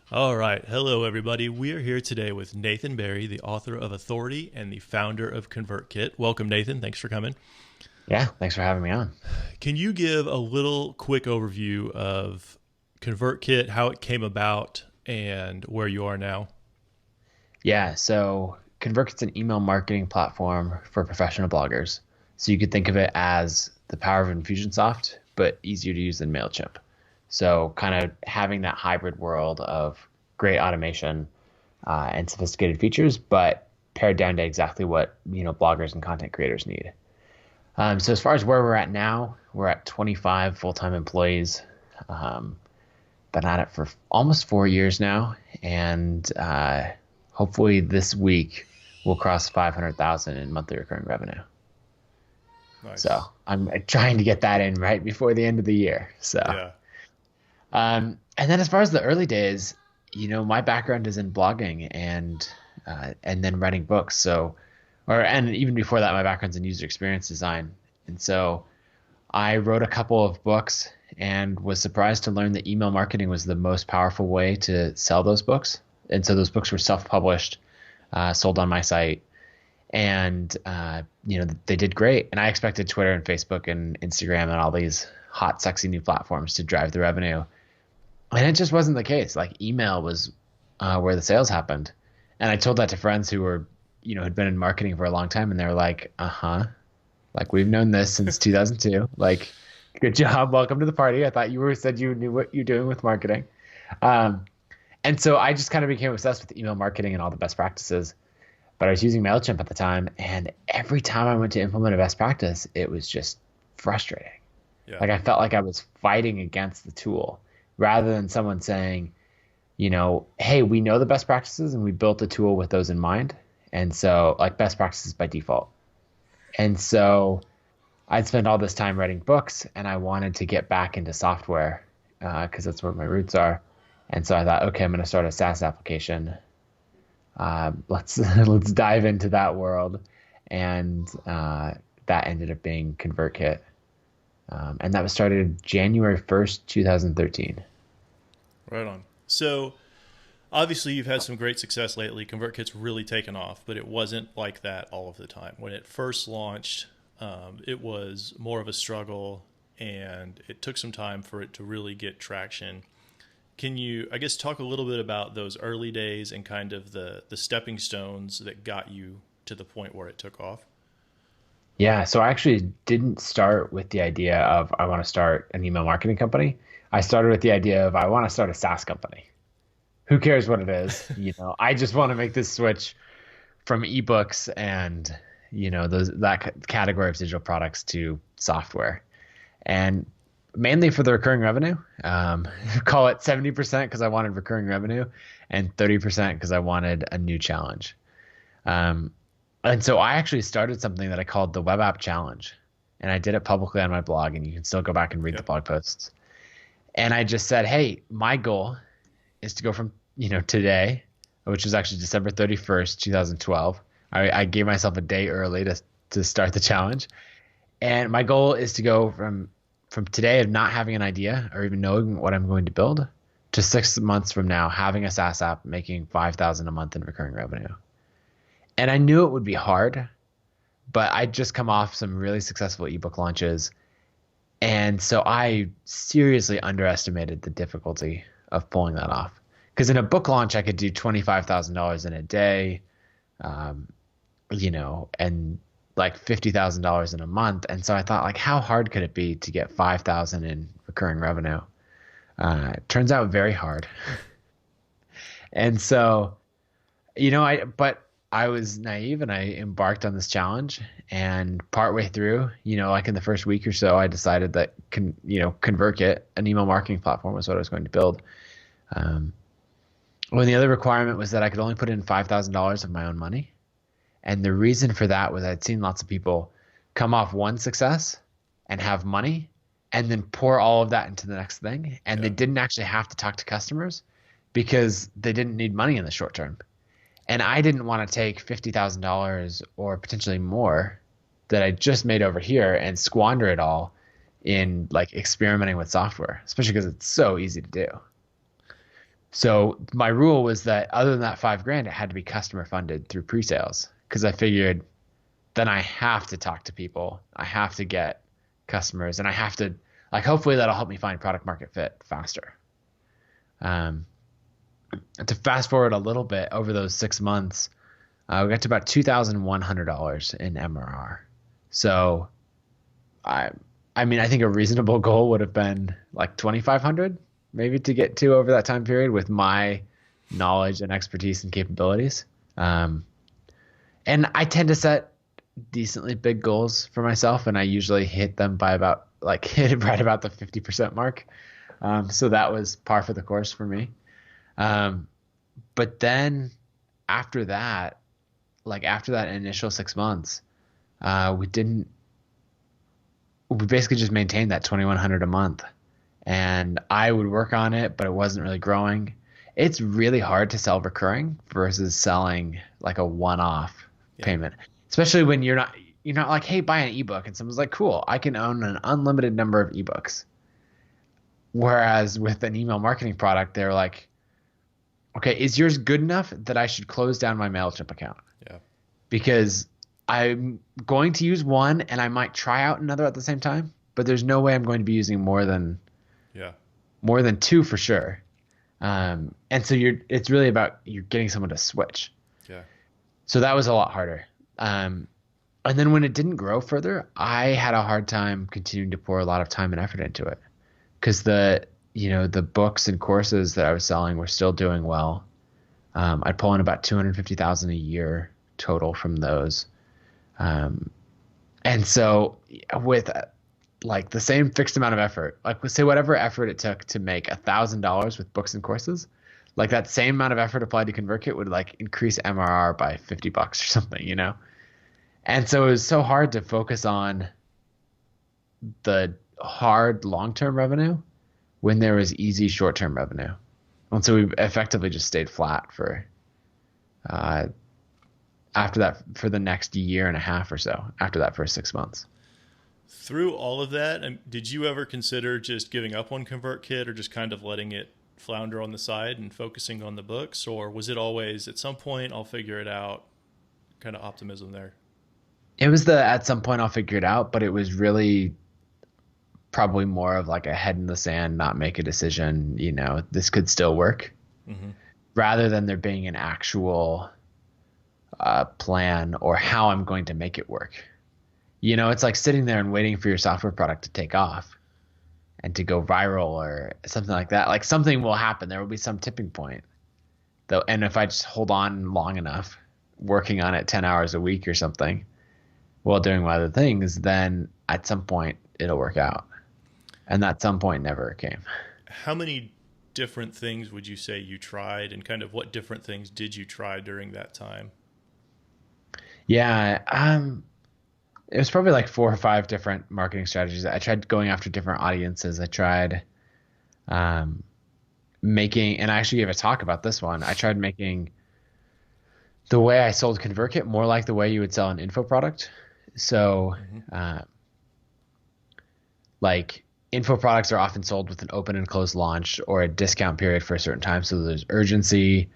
All right. Hello, everybody. We are here today with Nathan Barry, the author of Authority and the founder of ConvertKit. Welcome, Nathan. Thanks for coming. Yeah, thanks for having me on. Can you give a little quick overview of ConvertKit, how it came about, and where you are now? Yeah, so ConvertKit's an email marketing platform for professional bloggers. So you could think of it as the power of Infusionsoft, but easier to use than MailChimp. So kind of having that hybrid world of great automation and sophisticated features, but pared down to exactly what bloggers and content creators need. So as far as where we're at now, we're at 25 full-time employees. Um, been at it for almost 4 years now, and hopefully this week we'll cross 500,000 in monthly recurring revenue. So Nice. I'm trying to get that in right before the end of the year. Yeah. And then as far as the early days, my background is in blogging and then writing books. And even before that, my background's in user experience design. And so I wrote a couple of books and was surprised to learn that email marketing was the most powerful way to sell those books. And so those books were self-published, sold on my site, and they did great. And I expected Twitter and Facebook and Instagram and all these hot, sexy new platforms to drive the revenue, and it just wasn't the case. Like email was where the sales happened, and I told that to friends who were, had been in marketing for a long time, and they were like, "Uh-huh, like we've known this since 2002. Like, good job, welcome to the party. I thought said you knew what you're doing with marketing." Um, and so I just kind of became obsessed with email marketing and all the best practices. But I was using MailChimp at the time, and every time I went to implement a best practice, it was just frustrating. Yeah. Like I felt like I was fighting against the tool rather than someone saying, hey, we know the best practices and we built the tool with those in mind. And so, like, best practices by default. And so I'd spent all this time writing books, and I wanted to get back into software because that's where my roots are. And so I thought, okay, I'm going to start a SaaS application. Let's dive into that world, and that ended up being ConvertKit, and that was started January 1st, 2013. Right on. So, obviously, you've had some great success lately. ConvertKit's really taken off, but it wasn't like that all of the time. When it first launched, it was more of a struggle, and it took some time for it to really get traction. Can you, I guess, talk a little bit about those early days and kind of the stepping stones that got you to the point where it took off? Yeah, so I actually didn't start with the idea of I want to start an email marketing company. I started with the idea of I want to start a SaaS company. Who cares what it is? I just want to make this switch from ebooks and that category of digital products to software, and mainly for the recurring revenue. Call it 70% because I wanted recurring revenue, and 30% because I wanted a new challenge. Um, and so I actually started something that I called the Web App Challenge, and I did it publicly on my blog, and you can still go back and read the Yep. blog posts. And I just said, hey, my goal is to go from today, which was actually December 31st, 2012. I gave myself a day early to start the challenge, and my goal is to go from today of not having an idea or even knowing what I'm going to build to 6 months from now having a SaaS app making 5,000 a month in recurring revenue. And I knew it would be hard, but I'd just come off some really successful ebook launches, and so I seriously underestimated the difficulty of pulling that off. Because in a book launch, I could do $25,000 in a day, um, and like $50,000 in a month. And so I thought, like, how hard could it be to get 5,000 in recurring revenue? It turns out very hard. And so, but I was naive and I embarked on this challenge. And partway through, like in the first week or so, I decided that ConvertKit, an email marketing platform, was what I was going to build. Um, when the other requirement was that I could only put in $5,000 of my own money. And the reason for that was I'd seen lots of people come off one success and have money and then pour all of that into the next thing. And they Yeah. didn't actually have to talk to customers because they didn't need money in the short term. And I didn't want to take $50,000 or potentially more that I just made over here and squander it all in like experimenting with software, especially because it's so easy to do. So my rule was that other than that 5 grand, it had to be customer funded through pre-sales because I figured then I have to talk to people. I have to get customers and I have to like, hopefully that'll help me find product market fit faster. Um, to fast forward a little bit over those 6 months, we got to about $2,100 in MRR. So I, I mean, I think a reasonable goal would have been like 2,500 maybe to get to over that time period with my knowledge and expertise and capabilities. Um, and I tend to set decently big goals for myself, and I usually hit them by about like hit right about the 50% mark. So that was par for the course for me. Um, but then after that, like after that initial 6 months, we didn't. We basically just maintained that 2,100 a month, and I would work on it, but it wasn't really growing. It's really hard to sell recurring versus selling like a one-off Yeah. payment, especially when you're not like, hey, buy an ebook, and someone's like, cool, I can own an unlimited number of ebooks. Whereas with an email marketing product, they're like, okay, is yours good enough that I should close down my MailChimp account? Yeah. Because I'm going to use one and I might try out another at the same time, but there's no way I'm going to be using Yeah. more than two for sure. And so it's really about you're getting someone to switch. Yeah. So that was a lot harder. And then when it didn't grow further, I had a hard time continuing to pour a lot of time and effort into it because the books and courses that I was selling were still doing well. I'd pull in about 250,000 a year total from those. And so with like the same fixed amount of effort, like say whatever effort it took to make $1,000 with books and courses, like that same amount of effort applied to ConvertKit would like increase MRR by $50 or something. And so it was so hard to focus on the hard long-term revenue when there was easy short-term revenue. And so we effectively just stayed flat for uh, after that for the next year and a half or so after that first 6 months. Through all of that, did you ever consider just giving up on ConvertKit or just kind of letting it flounder on the side and focusing on the books? Or was it always at some point I'll figure it out kind of optimism there? It was the at some point I'll figure it out, but it was really probably more of like a head in the sand, not make a decision, this could still work, Mm-hmm. rather than there being an actual plan or how I'm going to make it work. It's like sitting there and waiting for your software product to take off and to go viral or something like that. Like something will happen. There will be some tipping point though. And if I just hold on long enough, working on it 10 hours a week or something while doing my other things, then at some point it'll work out. And that some point never came. How many different things would you say you tried, and kind of what different things did you try during that time? Yeah. It was probably like 4 or 5 different marketing strategies. I tried going after different audiences. I tried um, making, and I actually gave a talk about this one. I tried making the way I sold ConvertKit more like the way you would sell an info product. So, Mm-hmm. like info products are often sold with an open and closed launch or a discount period for a certain time. So there's urgency.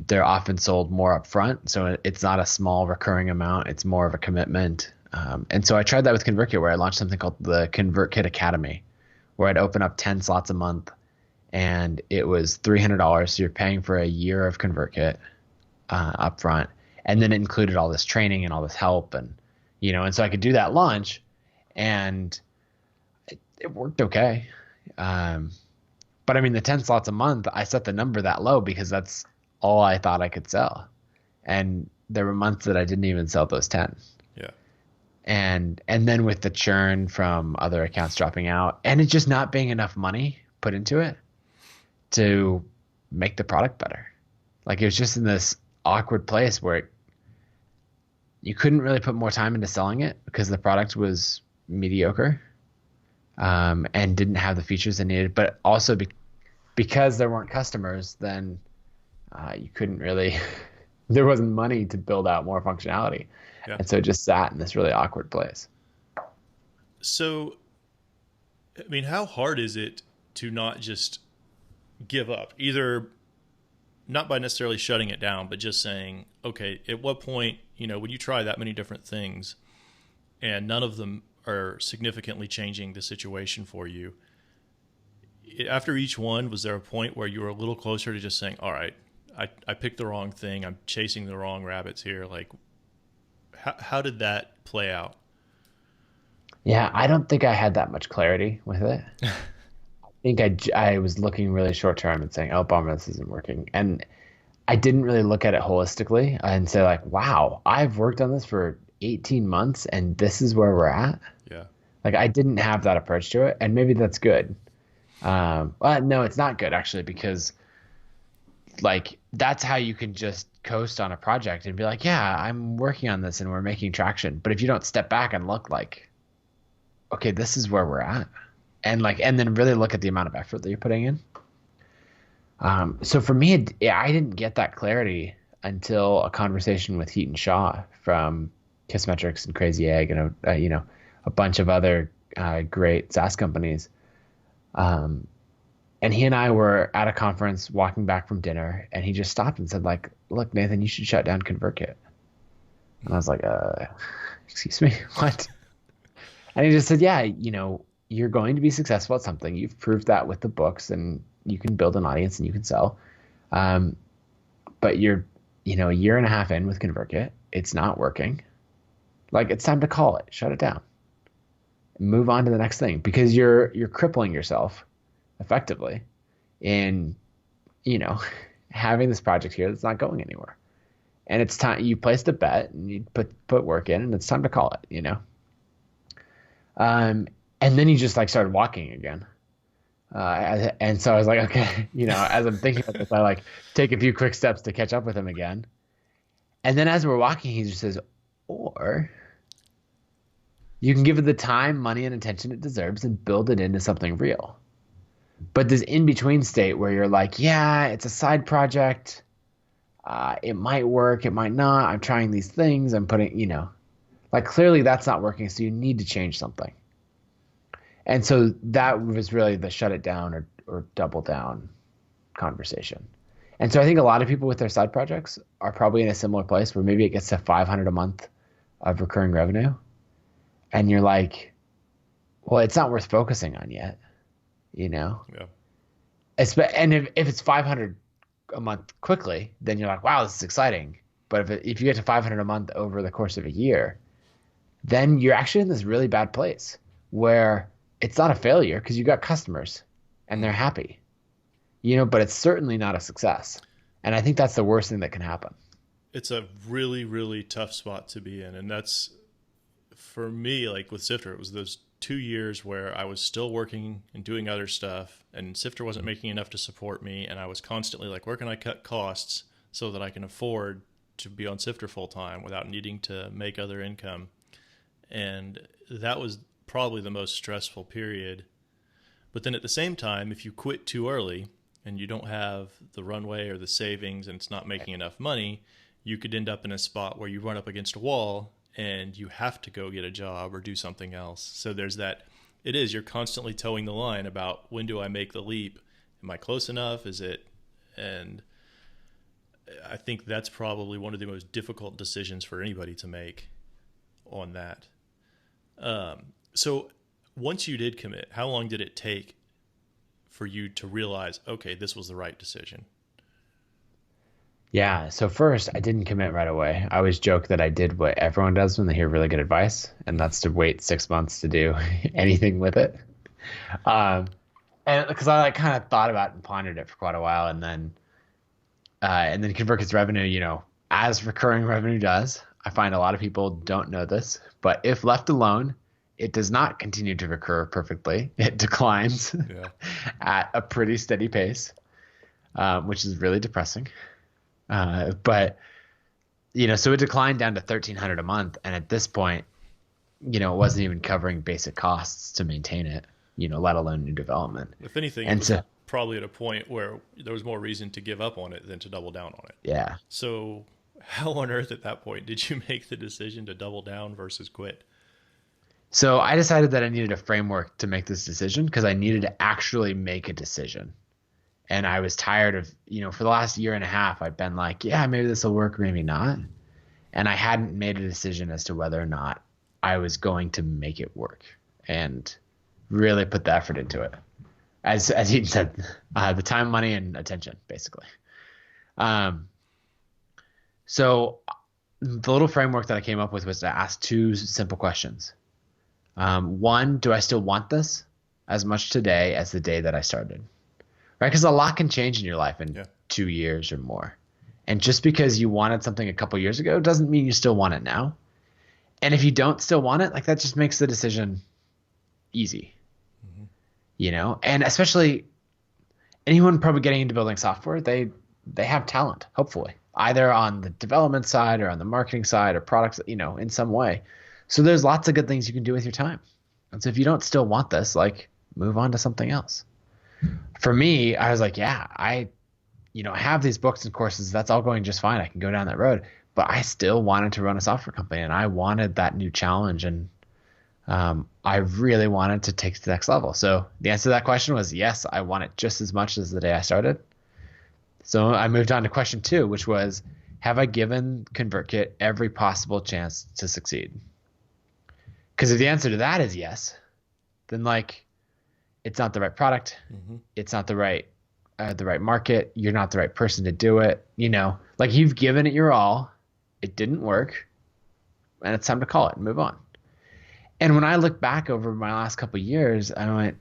They're often sold more upfront, so it's not a small recurring amount. It's more of a commitment. And so I tried that with ConvertKit, where I launched something called the ConvertKit Academy, where I'd open up 10 slots a month, and it was $300. So you're paying for a year of ConvertKit upfront, and then it included all this training and all this help, and so I could do that launch, and it worked okay. But I mean, the 10 slots a month, I set the number that low because that's all I thought I could sell. And there were months that I didn't even sell those 10. Yeah. And then with the churn from other accounts dropping out and it just not being enough money put into it to make the product better. Like it was just in this awkward place where you couldn't really put more time into selling it because the product was mediocre. And didn't have the features they needed, but also because there weren't customers, then you couldn't really, there wasn't money to build out more functionality. Yeah. And so it just sat in this really awkward place. So, how hard is it to not just give up? Either not by necessarily shutting it down, but just saying, okay, at what point, when you try that many different things and none of them are significantly changing the situation for you, after each one, was there a point where you were a little closer to just saying, all right, I picked the wrong thing, I'm chasing the wrong rabbits here? Like, how did that play out? Yeah, I don't think I had that much clarity with it. I think I was looking really short term and saying, oh, bummer, this isn't working. And I didn't really look at it holistically and say like, wow, I've worked on this for 18 months and this is where we're at. Yeah. Like I didn't have that approach to it, and maybe that's good. Well, no, it's not good actually, because like that's how you can just coast on a project and be like, yeah, I'm working on this and we're making traction. But if you don't step back and look like, okay, this is where we're at, and then really look at the amount of effort that you're putting in. So for me, I didn't get that clarity until a conversation with Heaton Shaw from Kissmetrics and Crazy Egg and a bunch of other great SaaS companies. And he and I were at a conference walking back from dinner, and he just stopped and said like, look, Nathan, you should shut down ConvertKit. And I was like, excuse me, what? And he just said, yeah, you're going to be successful at something. You've proved that with the books, and you can build an audience and you can sell. But you're, a year and a half in with ConvertKit. It's not working. Like, it's time to call it, shut it down, move on to the next thing, because you're crippling yourself effectively in, having this project here that's not going anywhere. And it's time you placed a bet and you put work in, and it's time to call it, and then he just like started walking again. And so I was like, okay, as I'm thinking about this, I like take a few quick steps to catch up with him again. And then as we're walking, he just says, or you can give it the time, money, and attention it deserves and build it into something real. But this in-between state where you're like, yeah, it's a side project. It might work, it might not. I'm trying these things. I'm putting, like clearly that's not working. So you need to change something. And so that was really the shut it down or double down conversation. And so I think a lot of people with their side projects are probably in a similar place where maybe it gets to 500 a month of recurring revenue. And you're like, well, it's not worth focusing on yet, Yeah. And if it's 500 a month quickly, then you're like, wow, this is exciting. But if you get to 500 a month over the course of a year, then you're actually in this really bad place where it's not a failure because you got customers and they're happy, but it's certainly not a success. And I think that's the worst thing that can happen. It's a really, really tough spot to be in. And that's, for me, like with Sifter, it was those 2 years where I was still working and doing other stuff, and Sifter wasn't making enough to support me. And I was constantly like, where can I cut costs so that I can afford to be on Sifter full time without needing to make other income? And that was probably the most stressful period. But then at the same time, if you quit too early and you don't have the runway or the savings and it's not making enough money, you could end up in a spot where you run up against a wall and you have to go get a job or do something else. So there's that, you're constantly towing the line about, when do I make the leap? Am I close enough? Is it? And I think that's probably one of the most difficult decisions for anybody to make on that. So once you did commit, how long did it take for you to realize, okay, this was the right decision? Yeah. So first, I didn't commit right away. I always joke that I did what everyone does when they hear really good advice, and that's to wait 6 months to do anything with it. And because I kind of thought about it and pondered it for quite a while, and then ConvertKit's revenue, as recurring revenue does, I find a lot of people don't know this, but if left alone, it does not continue to recur perfectly. It declines at a pretty steady pace, which is really depressing. But so it declined down to $1,300 a month. And at this point, it wasn't even covering basic costs to maintain it, let alone new development. If anything, it was probably at a point where there was more reason to give up on it than to double down on it. Yeah. So how on earth at that point did you make the decision to double down versus quit? So I decided that I needed a framework to make this decision because I needed to actually make a decision. And I was tired of, for the last year and a half, I've been like, yeah, maybe this will work, maybe not. And I hadn't made a decision as to whether or not I was going to make it work and really put the effort into it. As Eaton said, the time, money, and attention, basically. So the little framework that I came up with was to ask two simple questions. One, do I still want this as much today as the day that I started? Right? Because a lot can change in your life in 2 years or more. And just because you wanted something a couple years ago doesn't mean you still want it now. And if you don't still want it, like that just makes the decision easy, and especially anyone probably getting into building software, they have talent, hopefully, either on the development side or on the marketing side or products, in some way. So there's lots of good things you can do with your time. And so if you don't still want this, like move on to something else. For me, I was like, yeah, I have these books and courses. That's all going just fine. I can go down that road. But I still wanted to run a software company, and I wanted that new challenge, and I really wanted to take it to the next level. So the answer to that question was yes, I want it just as much as the day I started. So I moved on to question 2, which was, have I given ConvertKit every possible chance to succeed? Because if the answer to that is yes, then it's not the right product. It's not the right market. You're not the right person to do it. You've given it your all. It didn't work, and it's time to call it and move on. And when I look back over my last couple of years, I went,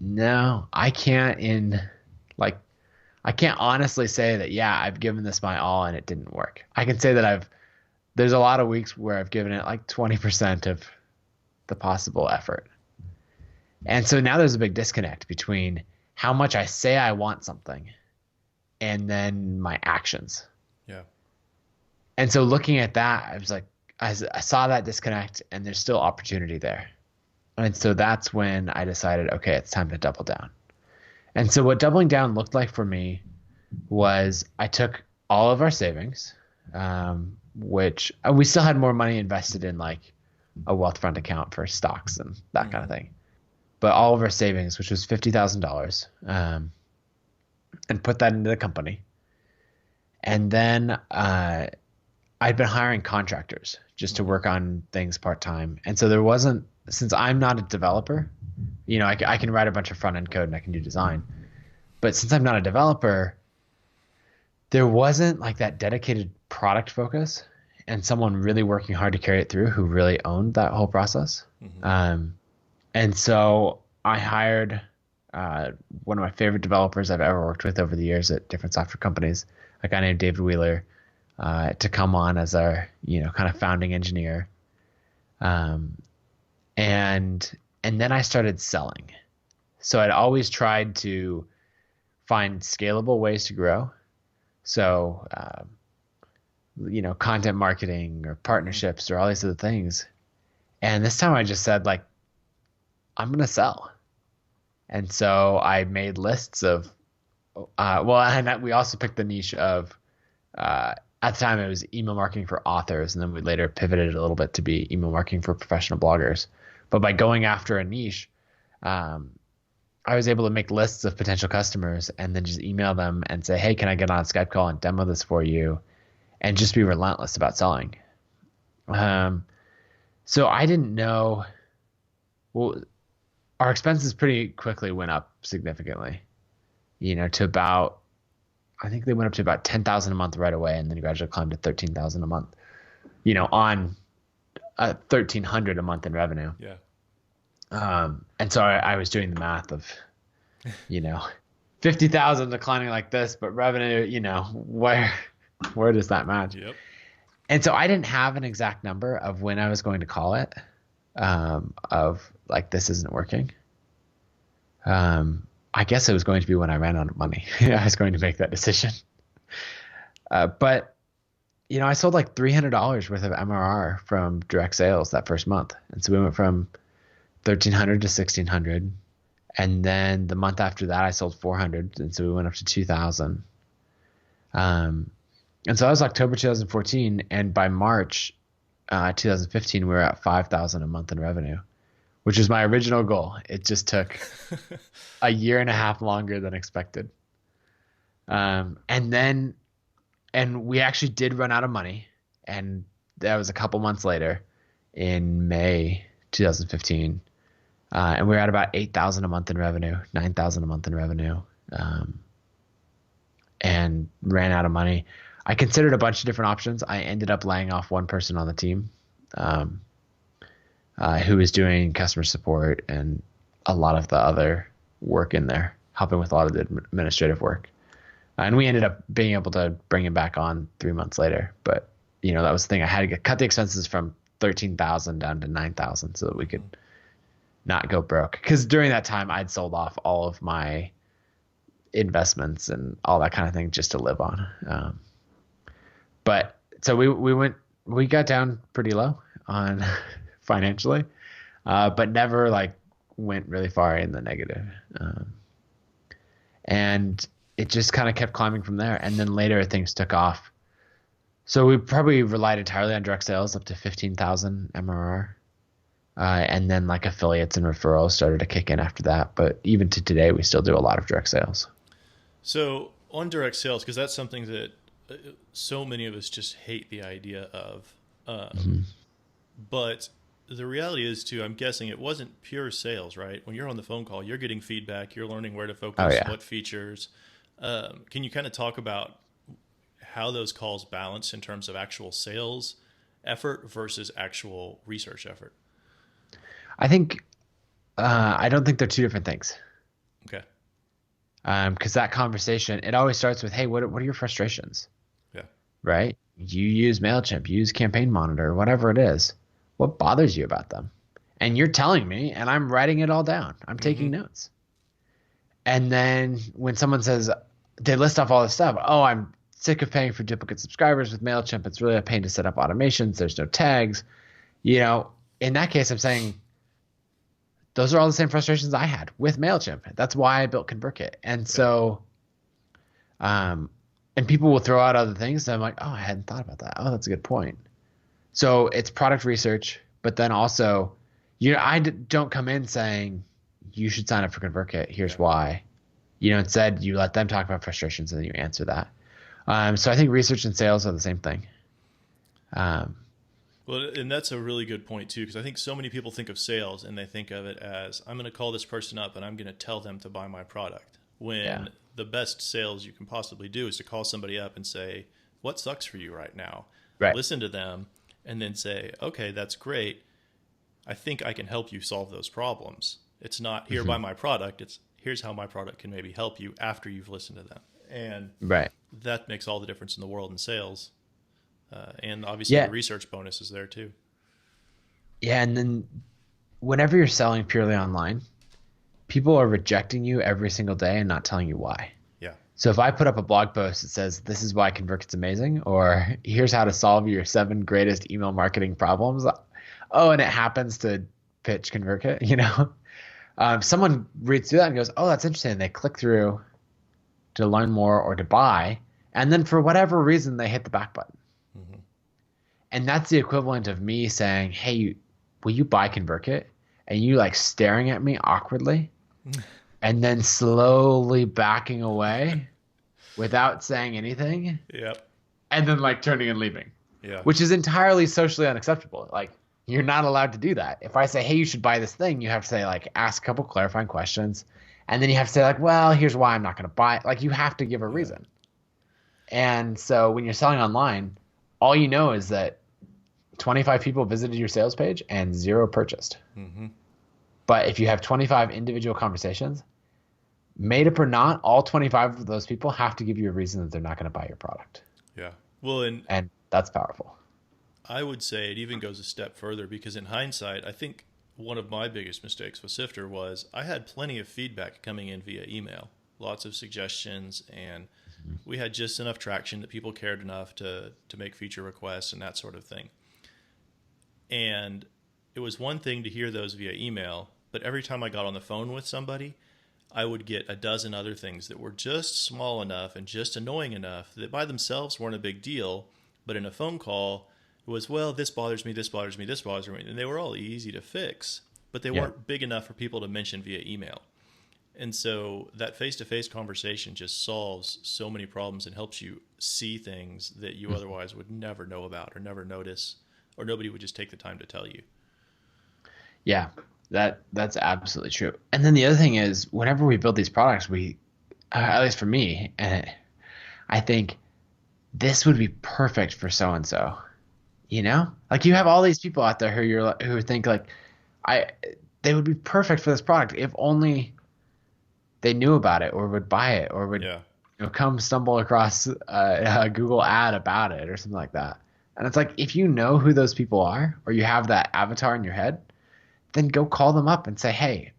no, I can't honestly say that, yeah, I've given this my all and it didn't work. I can say that there's a lot of weeks where I've given it 20% of the possible effort. And so now there's a big disconnect between how much I say I want something and then my actions. Yeah. And so looking at that, I was like, I saw that disconnect, and there's still opportunity there. And so that's when I decided, okay, it's time to double down. And so what doubling down looked like for me was I took all of our savings, which we still had more money invested in a wealth fund account for stocks and that kind of thing. But all of our savings, which was $50,000, and put that into the company. And then I'd been hiring contractors just to work on things part-time. And so there wasn't, since I'm not a developer, I can write a bunch of front-end code and I can do design. But since I'm not a developer, there wasn't that dedicated product focus and someone really working hard to carry it through who really owned that whole process. And so I hired one of my favorite developers I've ever worked with over the years at different software companies, a guy named David Wheeler, to come on as our, kind of founding engineer. And then I started selling. So I'd always tried to find scalable ways to grow. So, content marketing or partnerships or all these other things. And this time I just said, I'm going to sell. And so I made lists of, and we also picked the niche of, at the time it was email marketing for authors. And then we later pivoted a little bit to be email marketing for professional bloggers. But by going after a niche, I was able to make lists of potential customers and then just email them and say, hey, can I get on a Skype call and demo this for you? And just be relentless about selling. So I didn't know, our expenses pretty quickly went up significantly, to about, I think they went up to about $10,000 a month right away, and then gradually climbed to $13,000 a month, on $1,300 a month in revenue. Yeah. And so I was doing the math of, 50,000 declining like this, but revenue, where does that match? Yep. And so I didn't have an exact number of when I was going to call it, of this isn't working. I guess it was going to be when I ran out of money. I was going to make that decision. But I sold $300 worth of MRR from direct sales that first month. And so we went from 1,300 to 1,600. And then the month after that, I sold 400. And so we went up to 2,000. And so that was October 2014. And by March 2015, we were at 5,000 a month in revenue, which was my original goal. It just took a year and a half longer than expected. And then, and we actually did run out of money. And that was a couple months later in May 2015. And we were at about 8,000 a month in revenue, 9,000 a month in revenue, and ran out of money. I considered a bunch of different options. I ended up laying off one person on the team, who was doing customer support and a lot of the other work in there, helping with a lot of the administrative work. And we ended up being able to bring him back on 3 months later. But, that was the thing. I had to cut the expenses from 13,000 down to 9,000 so that we could not go broke. Because during that time, I'd sold off all of my investments and all that kind of thing just to live on. But so we got down pretty low on financially, but never like went really far in the negative. And it just kind of kept climbing from there. And then later things took off. So we probably relied entirely on direct sales up to 15,000 MRR. And then like affiliates and referrals started to kick in after that. But even to today, we still do a lot of direct sales. So on direct sales, because that's something that so many of us just hate the idea of. But the reality is too, I'm guessing it wasn't pure sales, right? When you're on the phone call, you're getting feedback, you're learning where to focus, what features. Can you kind of talk about how those calls balance in terms of actual sales effort versus actual research effort? I think, I don't think they're two different things. Okay. Because that conversation, it always starts with, hey, what are your frustrations? Yeah. Right? You use MailChimp, you use Campaign Monitor, whatever it is. What bothers you about them? And you're telling me, and I'm writing it all down. I'm taking notes. And then when someone says, they list off all this stuff. Oh, I'm sick of paying for duplicate subscribers with MailChimp. It's really a pain to set up automations. There's no tags. In that case, I'm saying those are all the same frustrations I had with MailChimp. That's why I built ConvertKit. And so, and people will throw out other things. And I'm like, oh, I hadn't thought about that. Oh, that's a good point. So it's product research, but then also, I don't come in saying you should sign up for ConvertKit. Here's why. Instead you let them talk about frustrations and then you answer that. So I think research and sales are the same thing. Well, and that's a really good point too, because I think so many people think of sales and they think of it as, I'm going to call this person up and I'm going to tell them to buy my product. When the best sales you can possibly do is to call somebody up and say, what sucks for you right now? Right. Listen to them and then say, okay, that's great. I think I can help you solve those problems. It's not here, buy my product. It's here's how my product can maybe help you after you've listened to them. And that makes all the difference in the world in sales. And obviously the research bonus is there too. Yeah. And then whenever you're selling purely online, people are rejecting you every single day and not telling you why. Yeah. So if I put up a blog post that says, this is why ConvertKit's amazing, or here's how to solve your 7 greatest email marketing problems. Oh, and it happens to pitch ConvertKit, someone reads through that and goes, oh, that's interesting. And they click through to learn more or to buy. And then for whatever reason, they hit the back button. And that's the equivalent of me saying, hey, will you buy ConvertKit? And you like staring at me awkwardly and then slowly backing away without saying anything. Yep. And then like turning and leaving. Yeah. Which is entirely socially unacceptable. Like, you're not allowed to do that. If I say, hey, you should buy this thing, you have to say, like, ask a couple clarifying questions. And then you have to say, like, well, here's why I'm not going to buy it. Like, you have to give a reason. And so when you're selling online, all you know is that 25 people visited your sales page and 0 purchased. But if you have 25 individual conversations, made up or not, all 25 of those people have to give you a reason that they're not going to buy your product. Yeah. Well, and that's powerful. I would say it even goes a step further, because in hindsight, I think one of my biggest mistakes with Sifter was I had plenty of feedback coming in via email, lots of suggestions, and we had just enough traction that people cared enough to make feature requests and that sort of thing. And it was one thing to hear those via email, but every time I got on the phone with somebody, I would get a dozen other things that were just small enough and just annoying enough that by themselves weren't a big deal, but in a phone call, it was, well, this bothers me, this bothers me, this bothers me. And they were all easy to fix, but they weren't big enough for people to mention via email. And so that face-to-face conversation just solves so many problems and helps you see things that you otherwise would never know about or never notice, or nobody would just take the time to tell you. Yeah, that's absolutely true. And then the other thing is, whenever we build these products, at least for me, and I think this would be perfect for so and so. You know, like you have all these people out there who think like, I they would be perfect for this product if only they knew about it or would buy it or would Yeah. come stumble across a Google ad about it or something like that. And it's like, if you know who those people are or you have that avatar in your head, then go call them up and say, hey,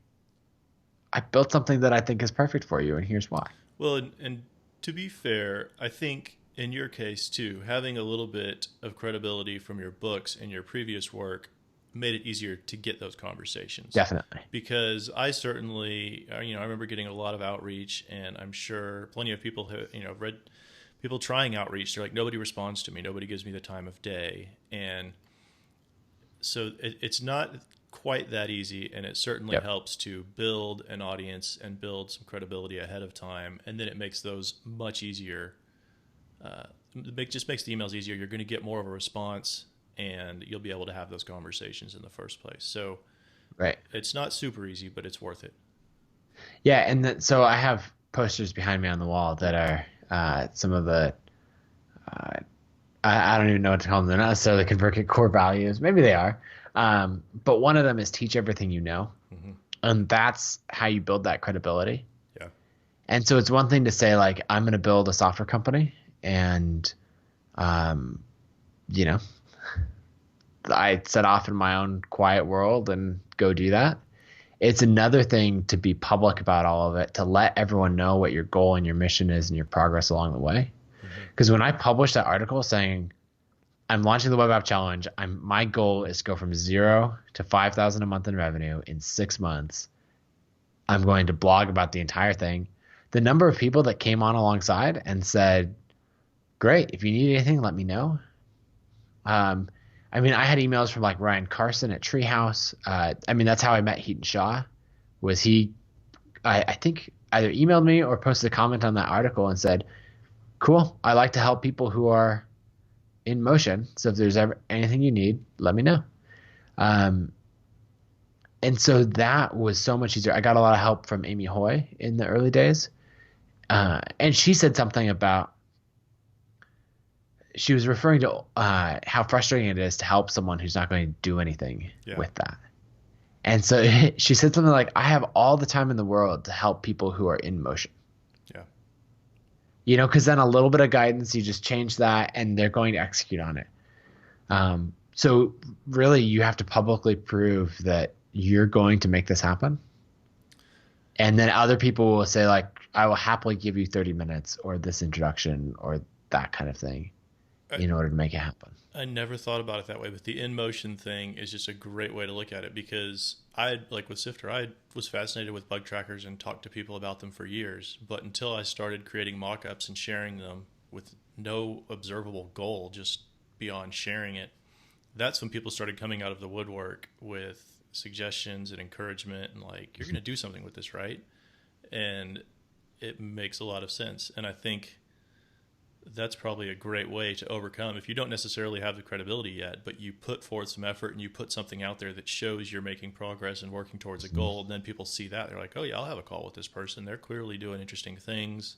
I built something that I think is perfect for you, and here's why. Well, and to be fair, I think in your case too, having a little bit of credibility from your books and your previous work made it easier to get those conversations. Definitely. Because I certainly, I remember getting a lot of outreach, and I'm sure plenty of people who, read people trying outreach. They're like, nobody responds to me. Nobody gives me the time of day. And so it's not quite that easy, and it certainly Yep. helps to build an audience and build some credibility ahead of time, and then it makes those much easier. It just makes the emails easier. You're going to get more of a response, and you'll be able to have those conversations in the first place. So Right. it's not super easy, but it's worth it. Yeah, and so I have posters behind me on the wall that are some of the I don't even know what to call them. They're not necessarily ConvertKit core values. Maybe they are. But one of them is teach everything you know. Mm-hmm. And that's how you build that credibility. Yeah. And so it's one thing to say, like, I'm going to build a software company and, you know, I set off in my own quiet world and go do that. It's another thing to be public about all of it, to let everyone know what your goal and your mission is and your progress along the way. Because when I published that article saying I'm launching the Web App Challenge, my goal is to go from 0 to 5,000 a month in revenue in 6 months. I'm going to blog about the entire thing. The number of people that came on alongside and said, "Great, if you need anything, let me know." I had emails from like Ryan Carson at Treehouse. That's how I met Heaton Shaw. I think either emailed me or posted a comment on that article and said, "Cool, I like to help people who are in motion. So if there's ever anything you need, let me know." And so that was so much easier. I got a lot of help from Amy Hoy in the early days. And she said something about, she was referring to how frustrating it is to help someone who's not going to do anything with that. And so she said something like, I have all the time in the world to help people who are in motion. Yeah. Because then a little bit of guidance, you just change that and they're going to execute on it. So really you have to publicly prove that you're going to make this happen. And then other people will say, like, I will happily give you 30 minutes or this introduction or that kind of thing in order to make it happen. I never thought about it that way, but the in-motion thing is just a great way to look at it, because like with Sifter, I was fascinated with bug trackers and talked to people about them for years. But until I started creating mock-ups and sharing them with no observable goal, just beyond sharing it, that's when people started coming out of the woodwork with suggestions and encouragement and like, you're going to do something with this, right? And it makes a lot of sense. And I think that's probably a great way to overcome, if you don't necessarily have the credibility yet, but you put forth some effort and you put something out there that shows you're making progress and working towards a goal. And then people see that, they're like, oh yeah, I'll have a call with this person. They're clearly doing interesting things.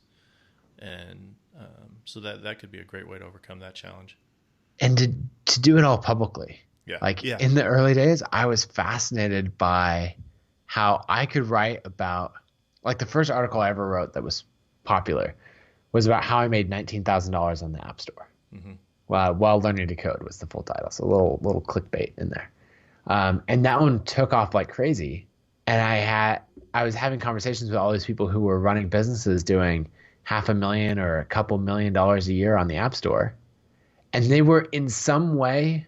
And so that could be a great way to overcome that challenge. And to do it all publicly. Yeah. In the early days, I was fascinated by how I could write about, like, the first article I ever wrote that was popular was about how I made $19,000 on the App Store. Mm-hmm. While learning to code was the full title. So a little clickbait in there. And that one took off like crazy. And I was having conversations with all these people who were running businesses doing $500,000 or a couple $1 million a year on the App Store. And they were in some way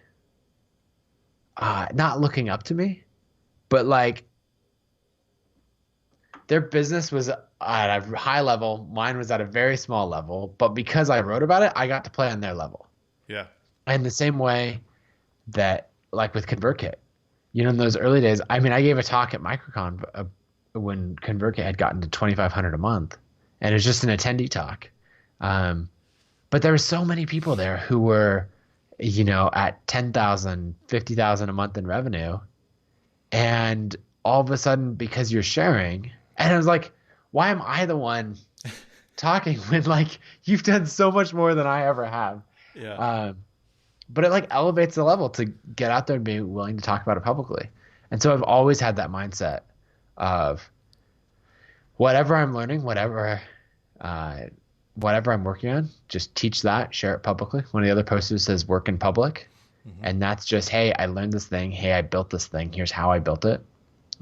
not looking up to me, but like their business was at a high level. Mine was at a very small level, but because I wrote about it, I got to play on their level. Yeah. And the same way that, like with ConvertKit, in those early days, I gave a talk at MicroCon when ConvertKit had gotten to 2,500 a month, and it was just an attendee talk. But there were so many people there who were, at 10,000, 50,000 a month in revenue. And all of a sudden, because you're sharing, and I was like, why am I the one talking when like you've done so much more than I ever have? Yeah. But it like elevates the level to get out there and be willing to talk about it publicly. And so I've always had that mindset of whatever I'm learning, whatever I'm working on, just teach that, share it publicly. One of the other posters says work in public. Mm-hmm. And that's just, hey, I learned this thing. Hey, I built this thing. Here's how I built it.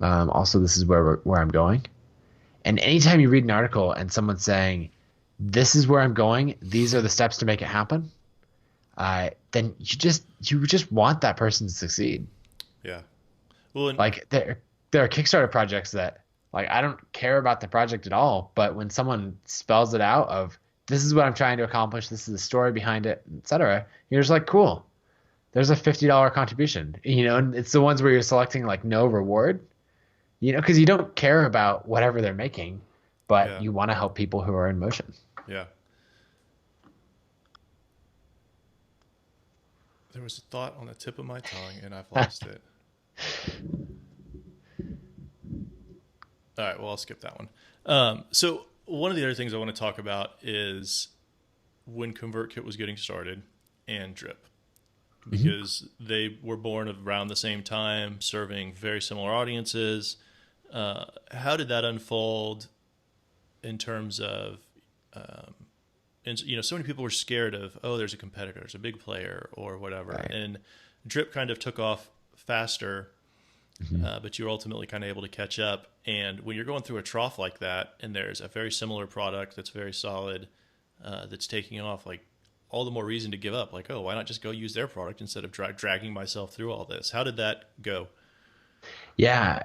Also, this is where I'm going. And anytime you read an article and someone's saying, this is where I'm going, these are the steps to make it happen, then you just want that person to succeed. Yeah. Well, like there are Kickstarter projects that like I don't care about the project at all, but when someone spells it out of this is what I'm trying to accomplish, this is the story behind it, etc., you're just like, cool. There's a $50 contribution, and it's the ones where you're selecting like no reward, because you don't care about whatever they're making, but you want to help people who are in motion. Yeah. There was a thought on the tip of my tongue and I've lost it. All right, well, I'll skip that one. So one of the other things I want to talk about is when ConvertKit was getting started and Drip, because they were born around the same time, serving very similar audiences. How did that unfold in terms of, so many people were scared of, oh, there's a competitor, there's a big player or whatever. Right. And Drip kind of took off faster, but you were ultimately kind of able to catch up. And when you're going through a trough like that, and there's a very similar product that's very solid, that's taking off, like all the more reason to give up. Like, oh, why not just go use their product instead of dragging myself through all this? How did that go? Yeah.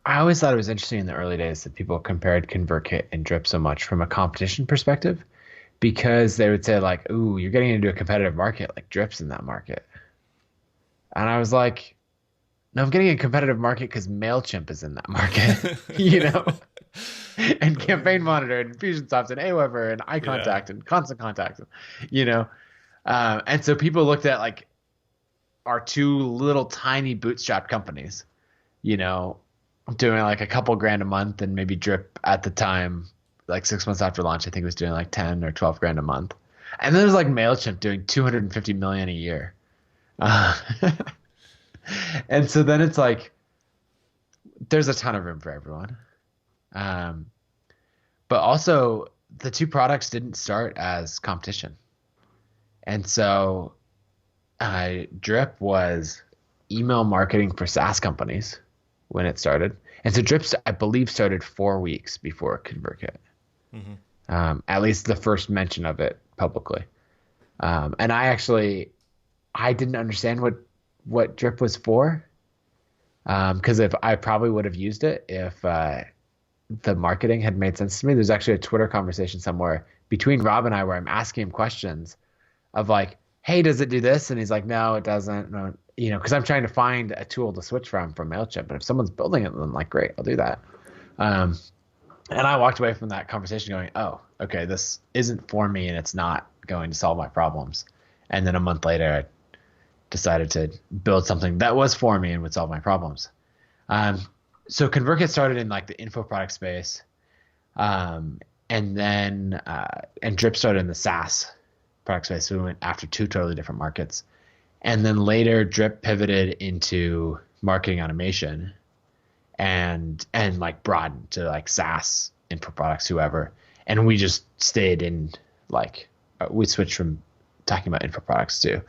I always thought it was interesting in the early days that people compared ConvertKit and Drip so much from a competition perspective, because they would say like, ooh, you're getting into a competitive market, like Drip's in that market. And I was like, no, I'm getting a competitive market because MailChimp is in that market, and Campaign Monitor and Infusionsoft and Aweber and iContact and Constant Contact, and so people looked at like our two little tiny bootstrap companies, doing like a couple grand a month, and maybe Drip at the time, like 6 months after launch, I think it was doing like 10 or 12 grand a month. And then there's like MailChimp doing 250 million a year. And so then it's like, there's a ton of room for everyone. But also the two products didn't start as competition. And so Drip was email marketing for SaaS companies when it started. And so Drip, I believe, started 4 weeks before ConvertKit. At least the first mention of it publicly. And I didn't understand what Drip was for. Because if I probably would have used it if the marketing had made sense to me. There's actually a Twitter conversation somewhere between Rob and I where I'm asking him questions of like, hey, does it do this? And he's like, no, it doesn't. No, because I'm trying to find a tool to switch from MailChimp. But if someone's building it, then I'm like, great, I'll do that. And I walked away from that conversation going, oh, okay, this isn't for me and it's not going to solve my problems. And then a month later, I decided to build something that was for me and would solve my problems. So ConvertKit started in like the info product space. And Drip started in the SaaS product space. So we went after two totally different markets. And then later Drip pivoted into marketing automation and like broadened to like SaaS info products, whoever. And we just stayed in like, we switched from talking about info products to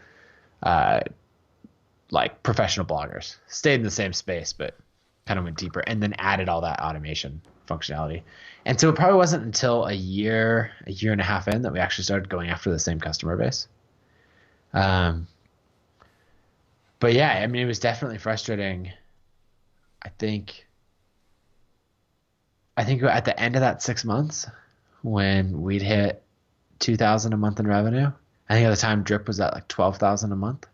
like professional bloggers, stayed in the same space, but kind of went deeper and then added all that automation functionality. And so it probably wasn't until a year and a half in that we actually started going after the same customer base. But yeah, I mean, it was definitely frustrating. I think at the end of that 6 months when we'd hit 2,000 a month in revenue, I think at the time Drip was at like 12,000 a month.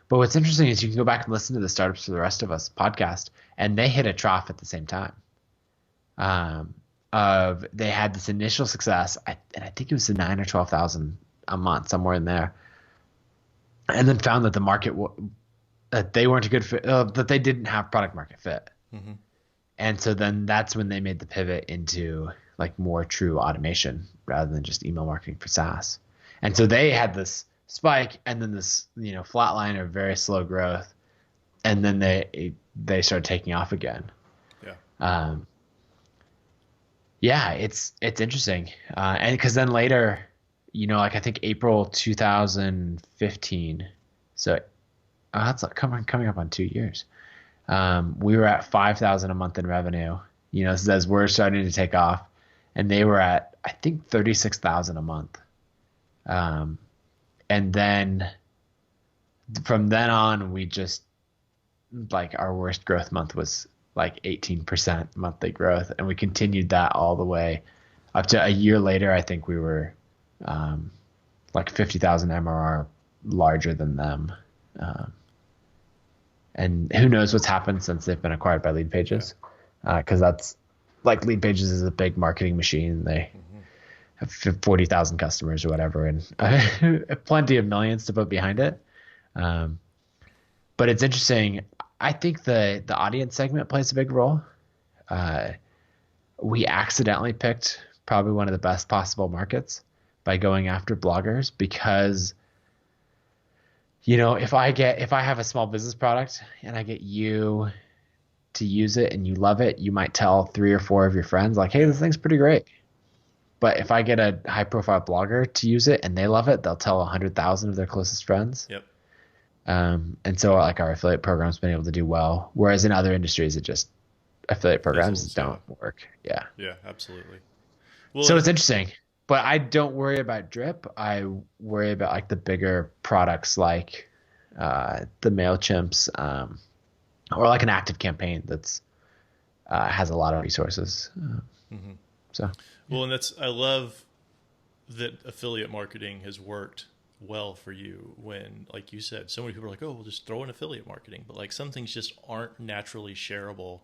But what's interesting is you can go back and listen to the Startups for the Rest of Us podcast, and they hit a trough at the same time. Of they had this initial success, and I think it was the 9 or 12,000 a month, somewhere in there, and then found that the market that they weren't a good fit, that they didn't have product market fit. Mm-hmm. And so then that's when they made the pivot into like more true automation rather than just email marketing for SaaS. And so they had this spike and then this, flat line of very slow growth. And then they started taking off again. Yeah. Yeah, it's interesting. And because then later, like I think April 2015, so that's like coming up on 2 years. We were at 5,000 a month in revenue, as we're starting to take off, and they were at, I think, 36,000 a month. And then from then on, we just, like, our worst growth month was like 18% monthly growth. And we continued that all the way up to a year later. I think we were, like 50,000 MRR larger than them. And who knows what's happened since they've been acquired by Lead Pages. Cause that's like Lead Pages is a big marketing machine. They have 40,000 customers or whatever, and plenty of millions to put behind it. But it's interesting. I think the audience segment plays a big role. We accidentally picked probably one of the best possible markets by going after bloggers because, if I have a small business product and I get you to use it and you love it, you might tell 3 or 4 of your friends like, hey, this thing's pretty great. But if I get a high profile blogger to use it and they love it, they'll tell 100,000 of their closest friends. Yep. And so like our affiliate program's been able to do well, whereas in other industries, affiliate programs don't work. Yeah. Yeah, absolutely. Well, so it's interesting, but I don't worry about drip. I worry about like the bigger products like the MailChimps, or like an active campaign that's has a lot of resources. So. Well, and I love that affiliate marketing has worked well for you when, like you said, so many people are like, oh, we'll just throw in affiliate marketing. But like some things just aren't naturally shareable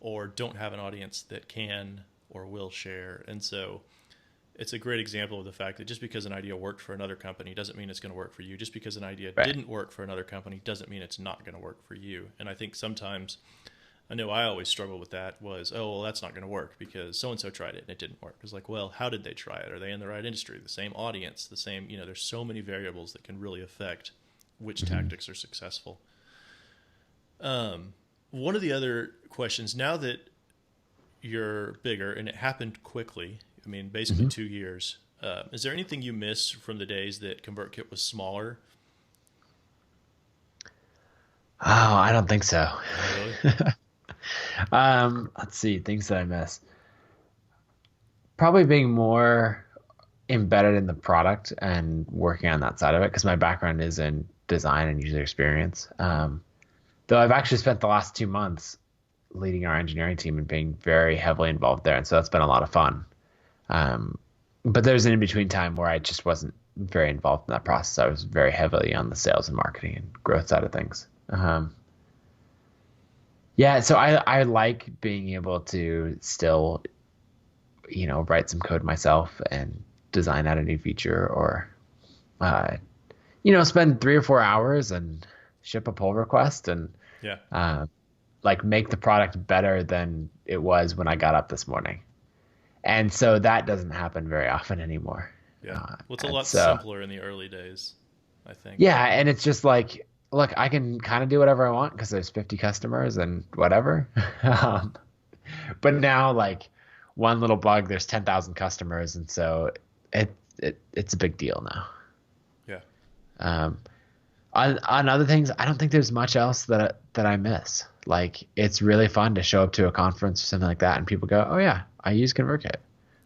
or don't have an audience that can or will share. And so it's a great example of the fact that just because an idea worked for another company doesn't mean it's going to work for you. Just because an idea didn't work for another company doesn't mean it's not going to work for you. And I think sometimes, I know I always struggled with that was, oh, well, that's not going to work because so-and-so tried it and it didn't work. It's like, well, how did they try it? Are they in the right industry? The same audience, the same, there's so many variables that can really affect which tactics are successful. One of the other questions, now that you're bigger and it happened quickly, I mean, basically 2 years, is there anything you miss from the days that ConvertKit was smaller? Oh, I don't think so. Really? Let's see, things that I miss. Probably being more embedded in the product and working on that side of it because my background is in design and user experience. Though I've actually spent the last 2 months leading our engineering team and being very heavily involved there. And so that's been a lot of fun. But there's an in-between time where I just wasn't very involved in that process. I was very heavily on the sales and marketing and growth side of things. Yeah, so I like being able to still, write some code myself and design out a new feature or, spend 3 or 4 hours and ship a pull request and like make the product better than it was when I got up this morning. And so that doesn't happen very often anymore. Yeah, well, it's a lot simpler in the early days, I think. Yeah, and it's just like, look, I can kind of do whatever I want because there's 50 customers and whatever. But now, like, one little bug, there's 10,000 customers, and so it's a big deal now. Yeah. On other things, I don't think there's much else that I miss. Like, it's really fun to show up to a conference or something like that, and people go, "Oh yeah, I use ConvertKit."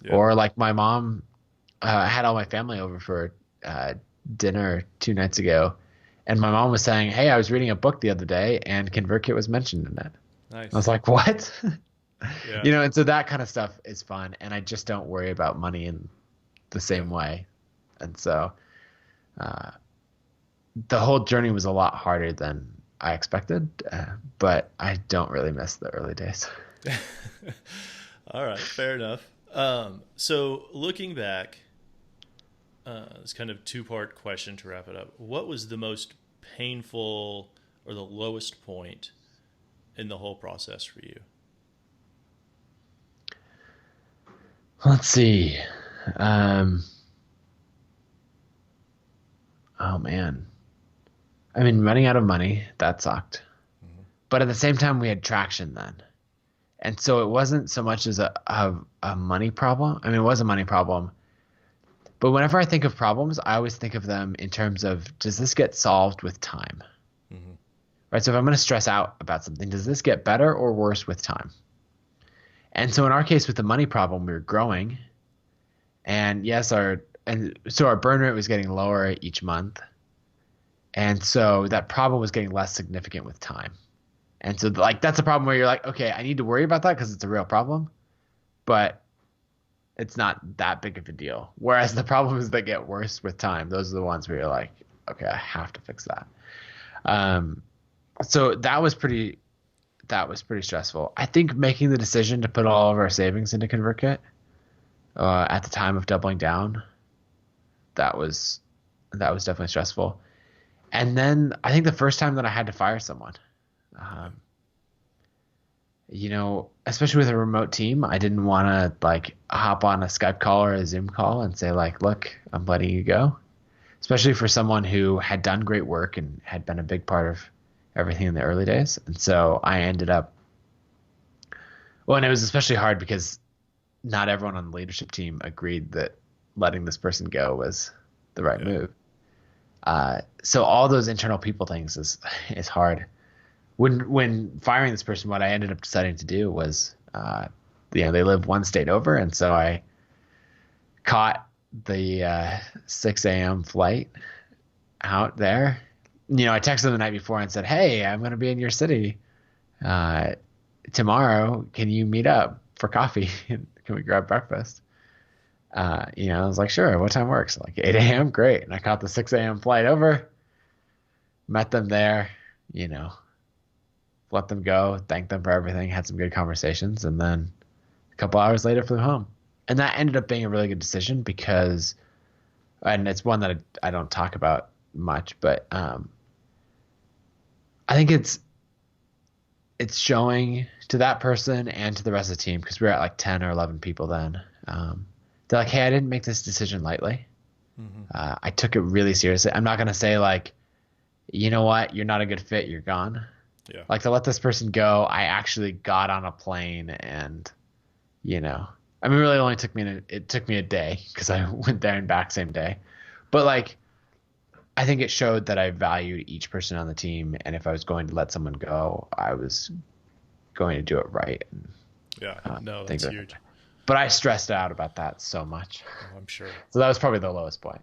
Yeah. Or like my mom had all my family over for dinner 2 nights ago. And my mom was saying, hey, I was reading a book the other day and ConvertKit was mentioned in it. Nice. I was like, what? Yeah. And so that kind of stuff is fun. And I just don't worry about money in the same way. And so the whole journey was a lot harder than I expected. But I don't really miss the early days. All right, fair enough. So looking back, it's kind of two-part question to wrap it up. What was the most painful or the lowest point in the whole process for you? Let's see. Um, oh man. I mean, running out of money, that sucked. Mm-hmm. But at the same time, we had traction then. And so it wasn't so much as a money problem. I mean, it was a money problem. But whenever I think of problems, I always think of them in terms of, does this get solved with time? Mm-hmm. Right? So if I'm going to stress out about something, does this get better or worse with time? And so in our case with the money problem, we were growing. And yes, our burn rate was getting lower each month. And so that problem was getting less significant with time. And so like that's a problem where you're like, okay, I need to worry about that because it's a real problem, but it's not that big of a deal. Whereas the problems that get worse with time, those are the ones where you're like, okay, I have to fix that. Um, so that was pretty stressful. I think making the decision to put all of our savings into ConvertKit at the time of doubling down, that was definitely stressful. And then I think the first time that I had to fire someone, Yeah. um, especially with a remote team, I didn't want to like hop on a Skype call or a Zoom call and say like, look, I'm letting you go. Especially for someone who had done great work and had been a big part of everything in the early days. And so I ended up, well, and it was especially hard because not everyone on the leadership team agreed that letting this person go was the right Yeah. move. So all those internal people things is hard. When firing this person, what I ended up deciding to do was, they live one state over, and so I caught the 6 a.m. flight out there. I texted them the night before and said, "Hey, I'm going to be in your city tomorrow. Can you meet up for coffee? Can we grab breakfast?" I was like, "Sure. What time works?" Like 8 a.m. Great. And I caught the 6 a.m. flight over, met them there. You know, let them go, thanked them for everything, had some good conversations, and then a couple hours later flew home. And that ended up being a really good decision because, and it's one that I don't talk about much, but I think it's showing to that person and to the rest of the team because we were at like 10 or 11 people then. They're like, hey, I didn't make this decision lightly. Mm-hmm. I took it really seriously. I'm not going to say like, you know what, you're not a good fit, you're gone. Yeah. Like to let this person go, I actually got on a plane and, I mean, really only it took me a day because I went there and back same day. But like, I think it showed that I valued each person on the team. And if I was going to let someone go, I was going to do it right. And, Yeah. No, think that's that, huge. but I stressed out about that so much. Oh, I'm sure. So that was probably the lowest point.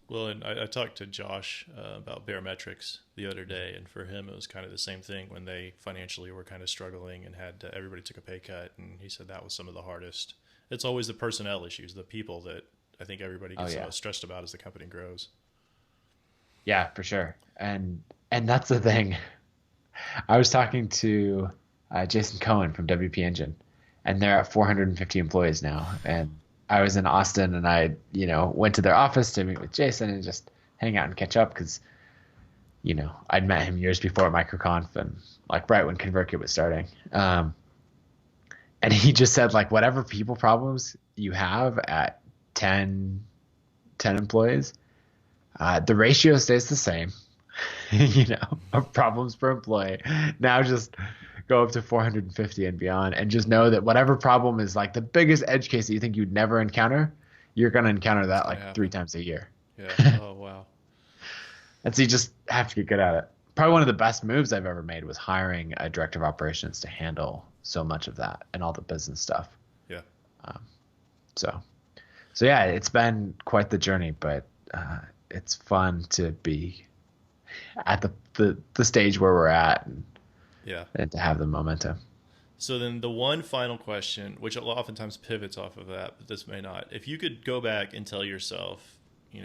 Well, and I talked to Josh about Barometrics the other day, and for him, it was kind of the same thing when they financially were kind of struggling and had everybody took a pay cut, and he said that was some of the hardest. It's always the personnel issues, the people that I think everybody Oh gets the yeah. most stressed about as the company grows. Yeah, for sure. And that's the thing. I was talking to Jason Cohen from WP Engine, and they're at 450 employees now. And I was in Austin, and I, went to their office to meet with Jason and just hang out and catch up because, I'd met him years before at MicroConf and like right when ConvertKit was starting. And he just said like whatever people problems you have at 10 employees, the ratio stays the same, of problems per employee. Now just go up to 450 and beyond, and just know that whatever problem is like the biggest edge case that you think you'd never encounter, you're going to encounter It's that going to like three happen. times a year. Yeah. Oh, wow. And so you just have to get good at it. Probably one of the best moves I've ever made was hiring a director of operations to handle so much of that and all the business stuff. Yeah. Um, so, so yeah, it's been quite the journey, but it's fun to be at the stage where we're at Yeah. and to have the momentum. So then the one final question, which oftentimes pivots off of that, but this may not. If you could go back and tell yourself,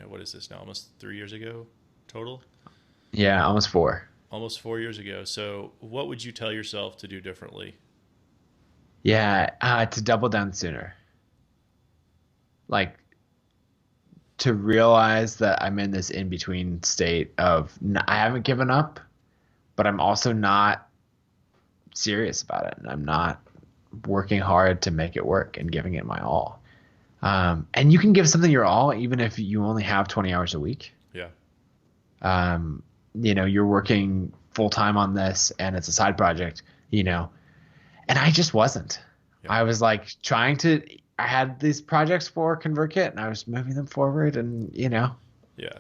what is this now? Almost 3 years ago total? Yeah, almost 4. Almost 4 years ago. So what would you tell yourself to do differently? Yeah, to double down sooner. Like to realize that I'm in this in between state of I haven't given up, but I'm also not serious about it. And I'm not working hard to make it work and giving it my all. And you can give something your all even if you only have 20 hours a week. Yeah. Um, you're working full time on this and it's a side project, and I just wasn't. Yeah. I was like I had these projects for ConvertKit and I was moving them forward and, Yeah.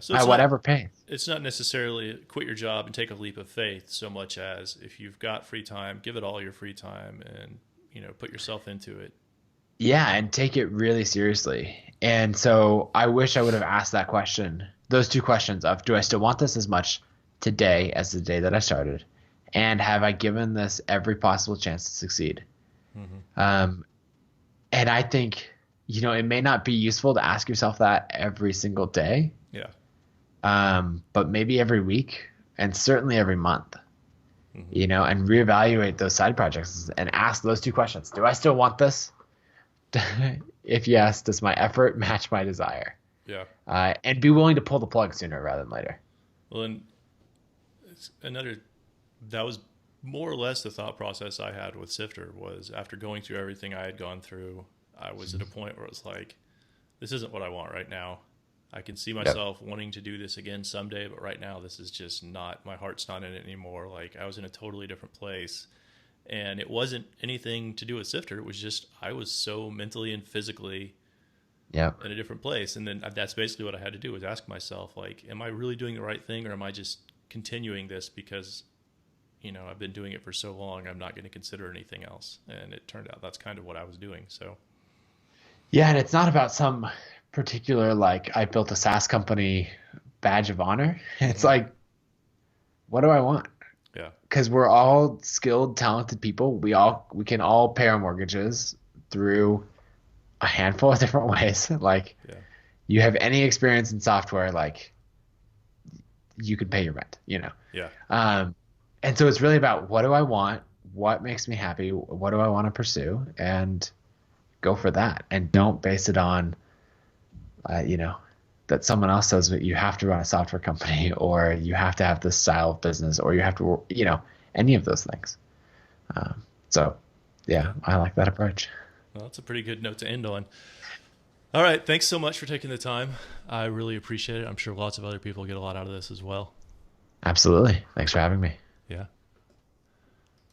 So at whatever pace. it's not necessarily quit your job and take a leap of faith so much as if you've got free time, give it all your free time and, put yourself into it. Yeah, and take it really seriously. And so I wish I would have asked that question, those two questions of do I still want this as much today as the day that I started? And have I given this every possible chance to succeed? Mm-hmm. And I think, it may not be useful to ask yourself that every single day, Yeah. but maybe every week and certainly every month, Mm-hmm. and reevaluate those side projects and ask those two questions. Do I still want this? If yes, does my effort match my desire? Yeah. And be willing to pull the plug sooner rather than later. Well, and that was more or less the thought process I had with Sifter was after going through everything I had gone through, I was at a point where it was like, this isn't what I want right now. I can see myself wanting to do this again someday, but right now this is just not, my heart's not in it anymore. Like I was in a totally different place and it wasn't anything to do with Sifter. It was just, I was so mentally and physically in a different place. And then that's basically what I had to do was ask myself, like, am I really doing the right thing or am I just continuing this because, I've been doing it for so long, I'm not going to consider anything else. And it turned out that's kind of what I was doing. So, Yeah, and it's not about some particular like I built a SaaS company badge of honor. It's like, what do I want? yeah, Because we're all skilled, talented people. We can all pay our mortgages through a handful of different ways. Like yeah, you have any experience in software, like you can pay your rent. yeah, And so it's really about what do I want? What makes me happy? What do I want to pursue? And go for that. And don't base it on, that someone else says that you have to run a software company or you have to have this style of business or you have to, any of those things. So yeah, I like that approach. well, that's a pretty good note to end on. All right. Thanks so much for taking the time. I really appreciate it. I'm sure lots of other people get a lot out of this as well. Absolutely. Thanks for having me. Yeah.